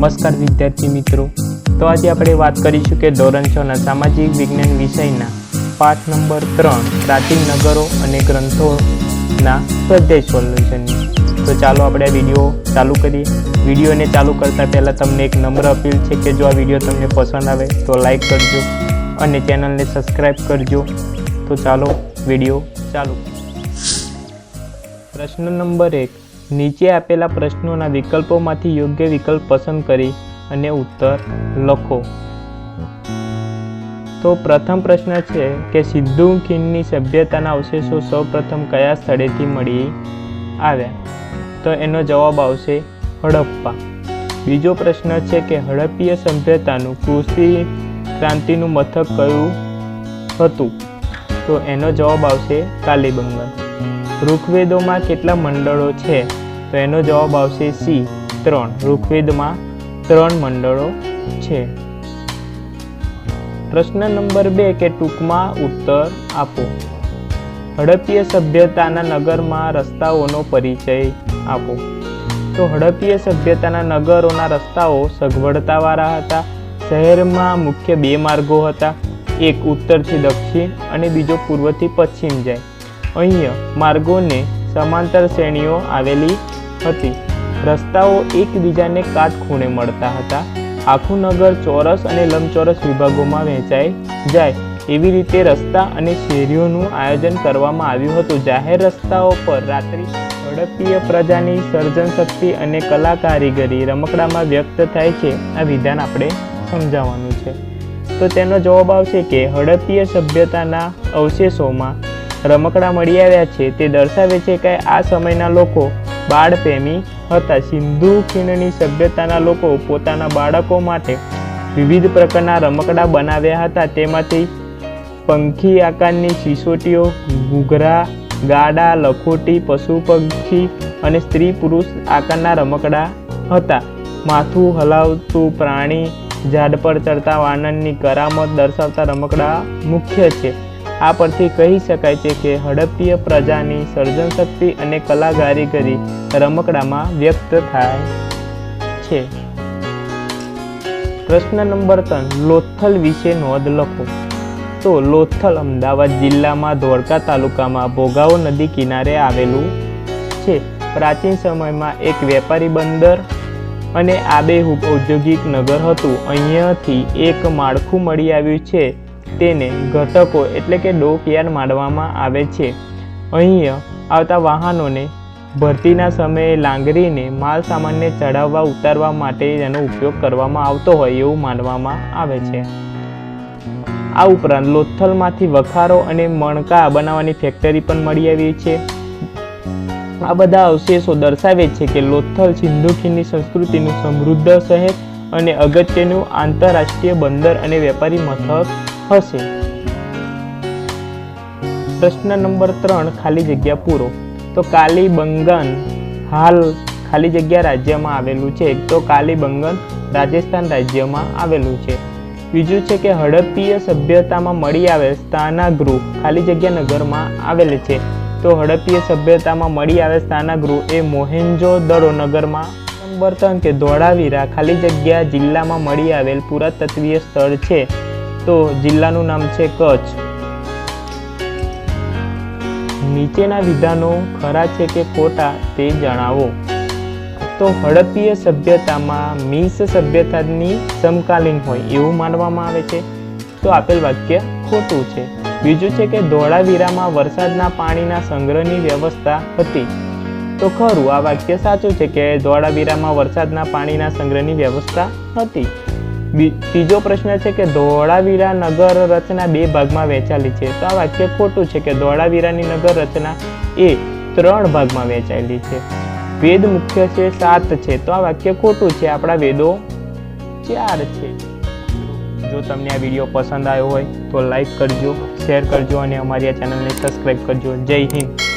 નમસ્કાર વિદ્યાર્થી મિત્રો, તો આજે આપણે વાત કરીશું કે ધોરણ 6 ના સામાજિક વિજ્ઞાન વિષયના પાઠ નંબર 3 પ્રાચીન નગરો અને ગ્રંથોના સ્વાધ્યાય સોલ્યુશનની। તો ચાલો આપણે આ વિડીયો ચાલુ કરીએ। વિડીયોને ચાલુ કરતા પહેલાં તમને એક નમ્ર અપીલ છે કે જો આ વિડીયો તમને પસંદ આવે તો લાઈક કરજો અને ચેનલને સબસ્ક્રાઈબ કરજો। તો ચાલો વિડીયો ચાલુ। પ્રશ્ન નંબર 1, નીચે આપેલા પ્રશ્નોના વિકલ્પોમાંથી યોગ્ય વિકલ્પ પસંદ કરી અને ઉત્તર લખો। તો પ્રથમ પ્રશ્ન છે કે સિંધુ ખીણની સભ્યતાના અવશેષો સૌપ્રથમ કયા સ્થળેથી મળી આવ્યા? તો એનો જવાબ આવશે હડપ્પા। બીજો પ્રશ્ન છે કે હડપ્પીય સભ્યતાનું કૃષિ ક્રાંતિનું મથક કયું હતું? તો એનો જવાબ આવશે કાલીબંગન। ઋગ્વેદોમાં કેટલા મંડળો છે? તો એનો જવાબ આવશે સી 3। ઋગ્વેદમાં 3 મંડળો છે। પ્રશ્ન નંબર 2 કે ટૂંકમાં ઉત્તર આપો। હડપ્પીય સભ્યતાના નગરમાં રસ્તાઓનો પરિચય આપો। તો હડપ્પીય સભ્યતાના નગરોના રસ્તાઓ સગવડતાવાળા હતા। શહેરમાં મુખ્ય 2 માર્ગો હતા, એક ઉત્તરથી દક્ષિણ અને બીજો પૂર્વથી પશ્ચિમ જાય। અહીંયા માર્ગોને સમાંતર શ્રેણીઓ આવેલી હતી। રસ્તાઓ એકબીજાને કાટખૂણે મળતા હતા। આખું નગર ચોરસ અને લંબચોરસ વિભાગોમાં વહેંચાઈ જાય એવી રીતે રસ્તા અને શેરીઓનું આયોજન કરવામાં આવ્યું હતું। જાહેર રસ્તાઓ પર રાત્રિ હડપ્પીય પ્રજાની સર્જન શક્તિ અને કલા કારીગરી રમકડામાં વ્યક્ત થાય છે। આ વિધાન આપણે સમજાવવાનું છે। તો તેનો જવાબ આવશે કે હડપ્પીય સભ્યતાના અવશેષોમાં રમકડા મળી આવ્યા છે તે દર્શાવે છે કે આ સમયના લોકો બાળપ્રેમી હતા। સિંધુ ખીણની સભ્યતાના લોકો પોતાના બાળકો માટે વિવિધ પ્રકારના રમકડા બનાવ્યા હતા। તેમાંથી પંખી આકારની સિસોટીઓ, ઘૂઘરા, ગાડા, લખોટી, પશુ પક્ષી અને સ્ત્રી પુરુષ આકારના રમકડા હતા। માથું હલાવતું પ્રાણી, ઝાડ પર ચડતા વાનરની કરામત દર્શાવતા રમકડા મુખ્ય છે। આ પરથી કહી શકાય છે કે હડપ્પીય પ્રજાની સર્જન શક્તિ અને કલા કારીગરી રમકડામાં વ્યક્ત થાય છે। પ્રશ્ન નંબર 3, લોથલ વિશે નોંધ લખો। તો લોથલ અમદાવાદ જિલ્લામાં ધોળકા તાલુકામાં ભોગાવો નદી કિનારે આવેલું છે। પ્રાચીન સમયમાં એક વેપારી બંદર અને આબેહૂબ ઔદ્યોગિક નગર હતું। અહીંયાથી એક માળખું મળી આવ્યું છે, તેને ઘટકો એટલે કે ડોકયાર્ડ માનવામાં આવે છે। અહીંયા આવતા વાહનોને ભરતીના સમયે લાંગરીને માલ સામાનને ચડાવવા ઉતારવા માટે એનો ઉપયોગ કરવામાં આવતો હોય એવું માનવામાં આવે છે। આ ઉપરાંત લોથલમાંથી વખારો અને મણકા બનાવવાની ફેક્ટરી પણ મળી આવી છે। આ બધા અવશેષો દર્શાવે છે કે લોથલ સિંધુ ખીણની સંસ્કૃતિનું સમૃદ્ધ શહેર અને અગત્યનું આંતરરાષ્ટ્રીય બંદર અને વેપારી મથક હશે। પ્રશ્ન નંબર 3, ખાલી જગ્યા પૂરો। તો કાલીબંગન હાલ ખાલી જગ્યા રાજ્યમાં આવેલું છે? તો કાલીબંગન રાજસ્થાન રાજ્યમાં આવેલું છે। બીજું છે કે હડપ્પીય સભ્યતામાં મળી આવેલ સ્નાનાગૃહ ખાલી જગ્યા નગરમાં આવેલ છે? તો હડપ્પીય સભ્યતામાં મળી આવેલ સ્નાનાગૃહ એ મોહેન્જો-દડો નગરમાં। નંબર 3 કે ધોળાવીરા ખાલી જગ્યા જિલ્લામાં મળી આવેલ પુરાતત્વીય સ્થળ છે? તો જિલ્લાનું નામ છે કચ્છ। નીચેના વિધાનો ખરા છે કે ખોટા તે જણાવો। તો હડપ્પીય સભ્યતામાં મીસ સભ્યતાની સમકાલીન હોય એવું માનવામાં આવે છે, તો આપેલ વાક્ય ખોટું છે। બીજું છે કે ધોળાવીરામાં વરસાદના પાણીના સંગ્રહની વ્યવસ્થા હતી, તો ખરું આ વાક્ય સાચું છે કે ધોળાવીરામાં વરસાદના પાણીના સંગ્રહની વ્યવસ્થા હતી। ત્રીજો પ્રશ્ન છે કે ધોળાવીરા નગર રચના 2 ભાગમાં વહેંચાયેલી છે, તો આ વાક્ય ખોટું છે કે ધોળાવીરાની નગર રચના એ 3 ભાગમાં વહેંચાયેલી છે। વેદ મુખ્ય છે 7 છે, તો આ વાક્ય ખોટું છે, આપણા વેદો 4 છે। જો તમને આ વિડીયો પસંદ આવ્યો હોય તો લાઈક કરજો, શેર કરજો અને અમારી આ ચેનલને સબસ્ક્રાઈબ કરજો। જય હિન્દ।